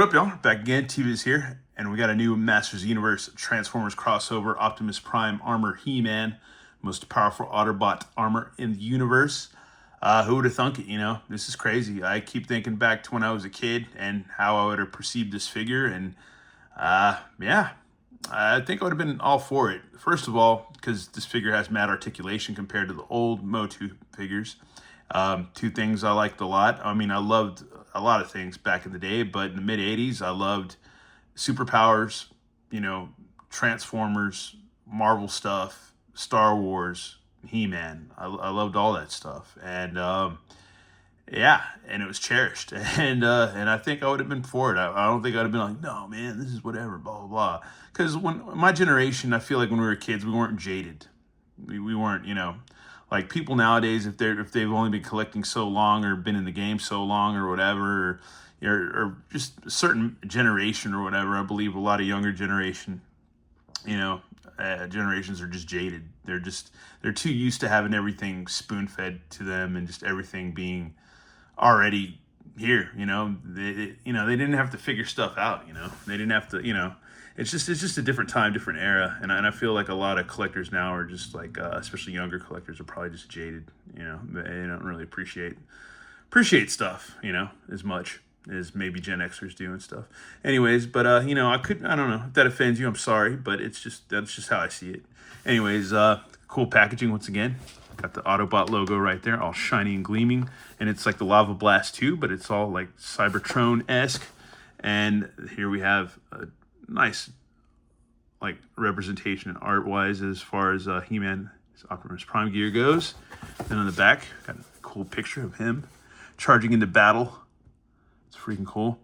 What up, y'all? Back again. TV's here, and we got a new Masters of the Universe Transformers crossover. Optimus Prime armor, He-Man, most powerful Autobot armor in the universe. Who would have thunk it? This is crazy. I keep thinking back to when I was a kid and how I would have perceived this figure, and yeah, I think I would have been all for it. First of all, because this figure has mad articulation compared to the old Motu figures. Two things I liked a lot. I mean, I loved a lot of things back in the day, but in the mid 80s, I loved superpowers, Transformers, Marvel stuff, Star Wars, He-Man. I loved all that stuff. And yeah, and it was cherished. And I think I would have been for it. I don't think I'd have been like, no, man, this is whatever, blah, blah, blah. Because when my generation, I feel like when we were kids, we weren't jaded. We weren't, like people nowadays, if they've only been collecting so long or been in the game so long or whatever, or just a certain generation or whatever. I believe a lot of younger generations are just jaded. They're too used to having everything spoon fed to them and just everything being already here. They didn't have to figure stuff out. They didn't have to. It's just a different time, different era, and I feel like a lot of collectors now are just like, especially younger collectors, are probably just jaded. They don't really appreciate stuff, as much as maybe Gen Xers do and stuff. Anyways, but I don't know if that offends you. I'm sorry, but that's just how I see it. Anyways, cool packaging once again. Got the Autobot logo right there, all shiny and gleaming, and it's like the Lava Blast too, but it's all like Cybertron-esque. And here we have a nice like representation and art wise as far as He-Man Optimus Prime gear goes. Then on the back, got a cool picture of him charging into battle. It's freaking cool.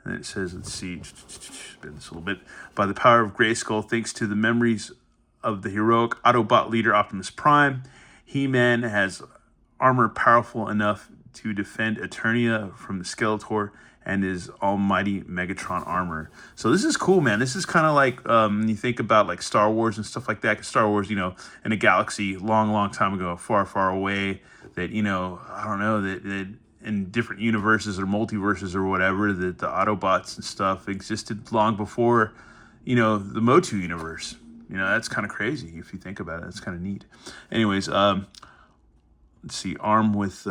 And then it says, let's see, spin this a little bit. By the power of Grayskull, thanks to the memories of the heroic Autobot leader Optimus Prime, He-Man has armor powerful enough to defend Eternia from the Skeletor and his almighty Megatron armor. So this is cool, man. This is kind of like you think about like Star Wars and stuff like that. 'Cause Star Wars, in a galaxy long, long time ago, far, far away, that I don't know, that in different universes or multiverses or whatever, that the Autobots and stuff existed long before, the Motu universe. That's kind of crazy if you think about it. That's kind of neat. Anyways, let's see, arm with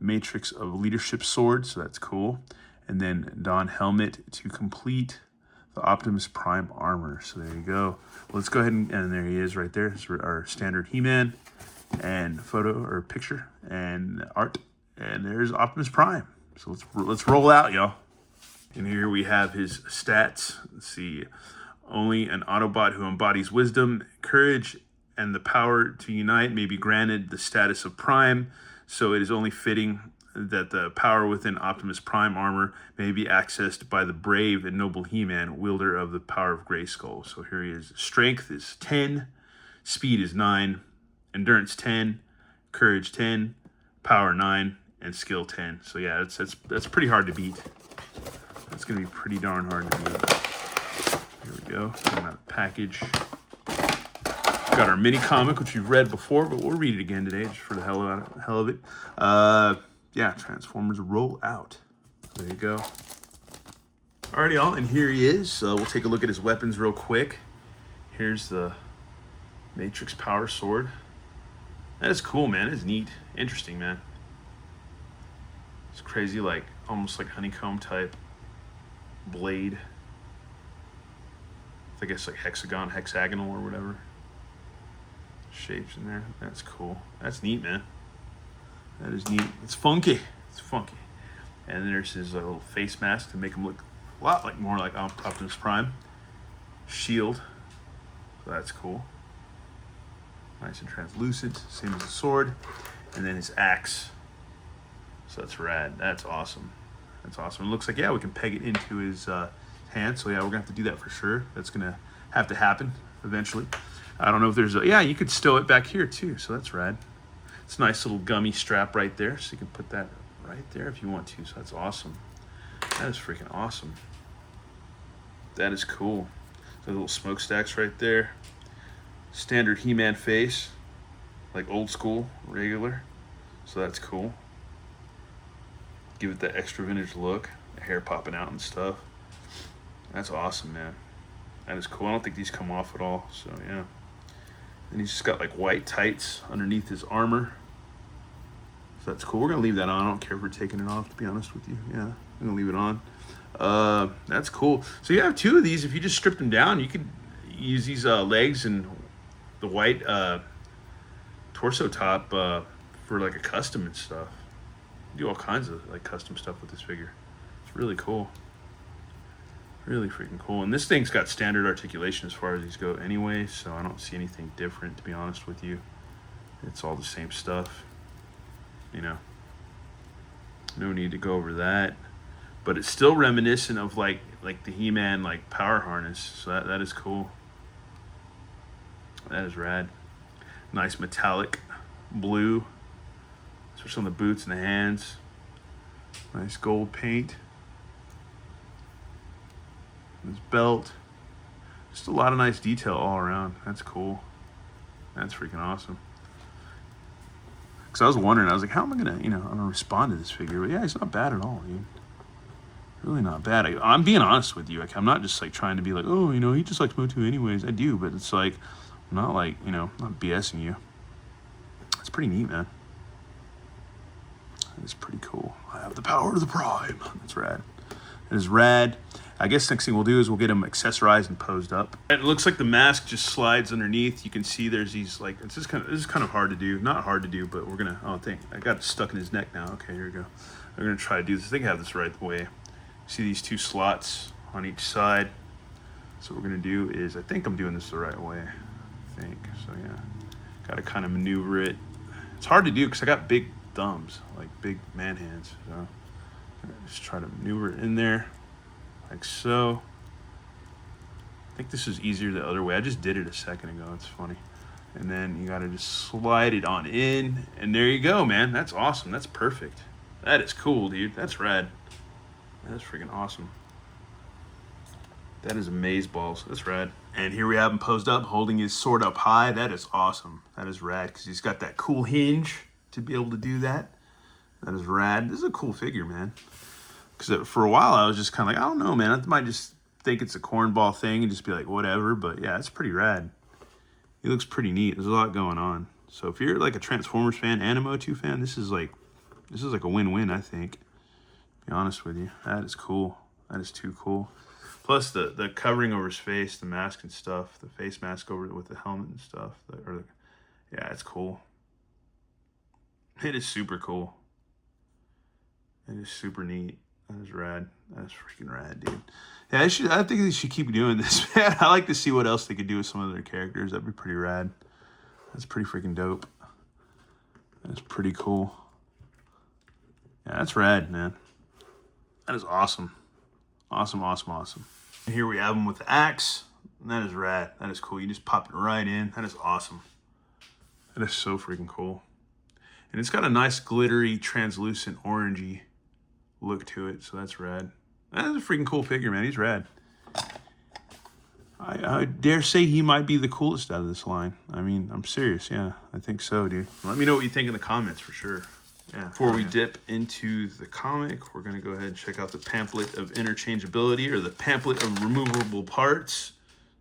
Matrix of Leadership sword, so that's cool. And then Don helmet to complete the Optimus Prime armor. So there you go. Let's go ahead and there he is right there. It's our standard He-Man and photo or picture and art. And there's Optimus Prime. So let's roll out, y'all. And here we have his stats. Let's see. Only an Autobot who embodies wisdom, courage, and the power to unite may be granted the status of Prime. So it is only fitting that the power within Optimus Prime armor may be accessed by the brave and noble He-Man, wielder of the power of Grayskull. So here he is. Strength is 10, speed is 9, endurance 10, courage 10, power 9, and skill 10. So yeah, that's pretty hard to beat. That's gonna be pretty darn hard to beat. Here we go. Coming out of the package. Got our mini comic, which you've read before, but we'll read it again today just for the hell of it. Yeah, Transformers roll out. There you go. Alrighty, y'all, and here he is. We'll take a look at his weapons real quick. Here's the Matrix Power Sword. That is cool, man. It's neat. Interesting, man. It's crazy, like almost like honeycomb type blade. I guess like hexagonal or whatever. Shapes in there. That's cool. That's neat, man. That is neat. It's funky. It's funky. And there's his little face mask to make him look a lot more like Optimus Prime. Shield. So that's cool. Nice and translucent. Same as the sword. And then his axe. So that's rad. That's awesome. That's awesome. It looks like, yeah, we can peg it into his hand. So yeah, we're going to have to do that for sure. That's going to have to happen eventually. I don't know if there's yeah, you could stow it back here too. So that's rad. It's a nice little gummy strap right there, so you can put that right there if you want to. So that's awesome. That is freaking awesome. That is cool. The little smokestacks right there. Standard He-Man face, like old school, regular. So that's cool. Give it that extra vintage look. Hair popping out and stuff. That's awesome, man. That is cool. I don't think these come off at all. So yeah. And he's just got like white tights underneath his armor. So that's cool. We're gonna leave that on. I don't care if we're taking it off, to be honest with you. Yeah, I'm gonna leave it on. That's cool. So you have two of these. If you just stripped them down, you could use these legs and the white torso top for like a custom and stuff. Do all kinds of like custom stuff with this figure. It's really cool. Really freaking cool. And this thing's got standard articulation as far as these go anyway, so I don't see anything different, to be honest with you. It's all the same stuff. You know, no need to go over that. But it's still reminiscent of like the He-Man like power harness. So that is cool. That is rad. Nice metallic blue. Especially on the boots and the hands. Nice gold paint. This belt. Just a lot of nice detail all around. That's cool. That's freaking awesome. Because I was wondering, I was like, how am I going to, I'm going to respond to this figure? But yeah, he's not bad at all, dude. Really not bad. I'm being honest with you. Like, I'm not just like trying to be like, oh, he just likes Motu anyways. I do, but it's like, I'm not like, not BSing you. It's pretty neat, man. It's pretty cool. I have the power of the Prime. That's rad. It is rad. I guess next thing we'll do is we'll get him accessorized and posed up. It looks like the mask just slides underneath. You can see there's these like this is kind of hard to do. Not hard to do, but we're gonna. Oh, I got it stuck in his neck now. Okay, here we go. I'm gonna try to do this. I think I have this right way. See these two slots on each side. So what we're gonna do is I think I'm doing this the right way. I think so. Yeah, got to kind of maneuver it. It's hard to do because I got big thumbs, like big man hands. So just try to maneuver it in there. Like so. I think this is easier the other way. I just did it a second ago. It's funny. And then you got to just slide it on in. And there you go, man. That's awesome. That's perfect. That is cool, dude. That's rad. That's freaking awesome. That is amazeballs. That's rad. And here we have him posed up, holding his sword up high. That is awesome. That is rad because he's got that cool hinge to be able to do that. That is rad. This is a cool figure, man. Because for a while, I was just kind of like, I don't know, man. I might just think it's a cornball thing and just be like, whatever. But yeah, it's pretty rad. He looks pretty neat. There's a lot going on. So if you're like a Transformers fan and a Motu fan, this is like a win-win, I think. To be honest with you. That is cool. That is too cool. Plus the covering over his face, the mask and stuff, the face mask over with the helmet and stuff. Yeah, it's cool. It is super cool. It is super neat. That is rad. That is freaking rad, dude. Yeah, I think they should keep doing this, man. I like to see what else they could do with some of their characters. That'd be pretty rad. That's pretty freaking dope. That's pretty cool. Yeah, that's rad, man. That is awesome. Awesome, awesome, awesome. And here we have him with the axe. And that is rad. That is cool. You just pop it right in. That is awesome. That is so freaking cool. And it's got a nice glittery, translucent, orangey look to it, so that's rad. That is a freaking cool figure, man. He's rad. I dare say he might be the coolest out of this line. I mean, I'm serious, yeah. I think so, dude. Let me know what you think in the comments for sure. Yeah. Before we dip into the comic, we're going to go ahead and check out the pamphlet of interchangeability, or the pamphlet of removable parts.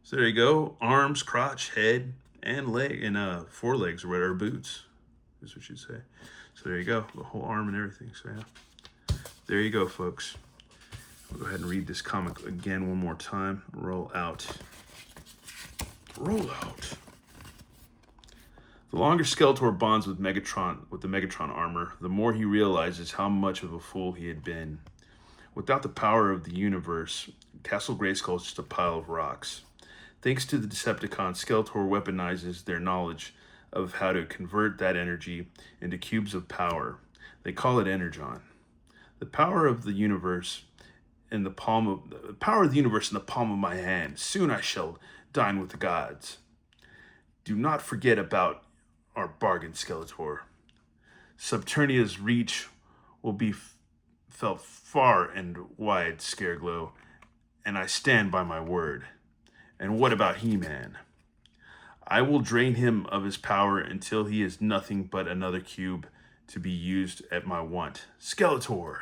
So there you go. Arms, crotch, head, and leg, and forelegs, or whatever, boots, is what you'd say. So there you go. The whole arm and everything, so yeah. There you go, folks. I'll go ahead and read this comic again one more time. Roll out. Roll out. The longer Skeletor bonds with the Megatron armor, the more he realizes how much of a fool he had been. Without the power of the universe, Castle Grayskull is just a pile of rocks. Thanks to the Decepticons, Skeletor weaponizes their knowledge of how to convert that energy into cubes of power. They call it Energon. The power of the universe in the palm of my hand. Soon I shall dine with the gods. Do not forget about our bargain, Skeletor. Subternia's reach will be felt far and wide, Scareglow, and I stand by my word. And what about He-Man? I will drain him of his power until he is nothing but another cube to be used at my want. Skeletor!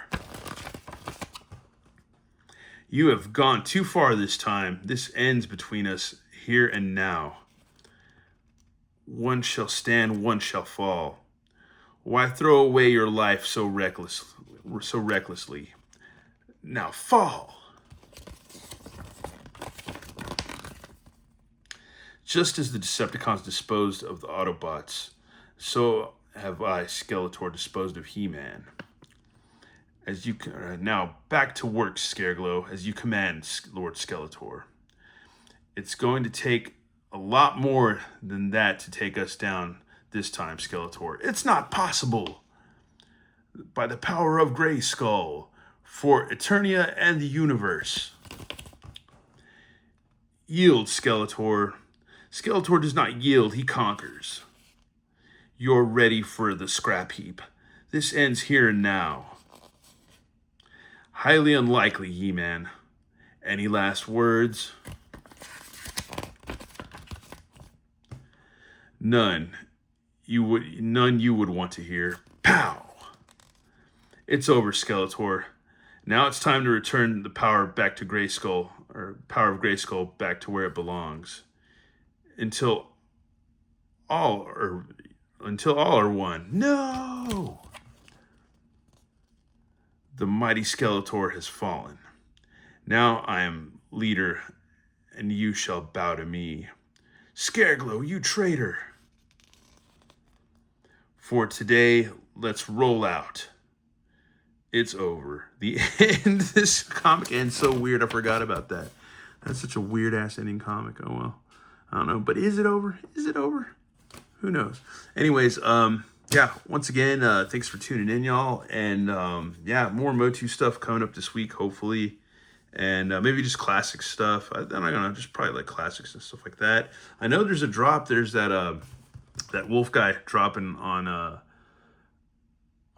You have gone too far this time. This ends between us here and now. One shall stand, one shall fall. Why throw away your life so recklessly? Now fall. Just as the Decepticons disposed of the Autobots, so have I, Skeletor, disposed of He-Man. As you now back to work, Scareglow, as you command, Lord Skeletor. It's going to take a lot more than that to take us down this time, Skeletor. It's not possible. By the power of Grayskull, for Eternia and the universe. Yield, Skeletor. Skeletor does not yield, he conquers. You're ready for the scrap heap. This ends here and now. Highly unlikely, He-Man. Any last words? None you would want to hear. Pow! It's over, Skeletor. Now it's time to return the power back to Grayskull, or power of Grayskull back to where it belongs. Until all are one. No! The mighty Skeletor has fallen. Now I am leader, and you shall bow to me. Scareglow, you traitor! For today, let's roll out. It's over. The end. This comic ends so weird. I forgot about that. That's such a weird ass ending comic. Oh well. I don't know. But is it over? Is it over? Who knows? Anyways, yeah, once again, thanks for tuning in, y'all. And yeah, more Motu stuff coming up this week, hopefully. And maybe just classic stuff. I'm not gonna just probably like classics and stuff like that. I know there's a drop. There's that that Wolf guy dropping on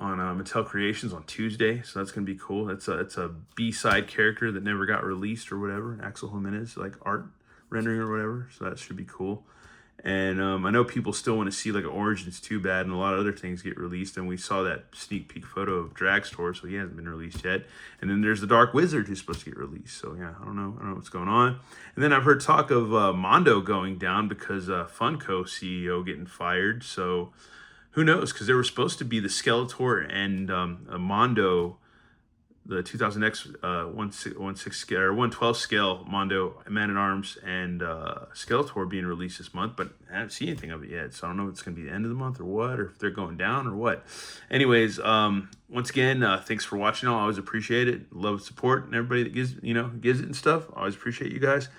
Mattel Creations on Tuesday, so that's gonna be cool. It's a B-side character that never got released or whatever. Axel Jimenez like art rendering or whatever, so that should be cool. And I know people still want to see like Origins 2 Bad and a lot of other things get released, and we saw that sneak peek photo of Dragstore, so he hasn't been released yet. And then there's the Dark Wizard who's supposed to get released, so yeah, I don't know what's going on. And then I've heard talk of Mondo going down because Funko CEO getting fired, so who knows, because they were supposed to be the Skeletor and Mondo, the 2000X 112 scale Mondo, Man-at-Arms, and Skeletor being released this month, but I haven't seen anything of it yet, so I don't know if it's going to be the end of the month or what, or if they're going down or what. Anyways, once again, thanks for watching. I always appreciate it. Love the support and everybody that gives it and stuff. I always appreciate you guys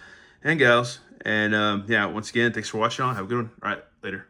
and gals. And yeah, once again, thanks for watching. Have a good one. All right, later.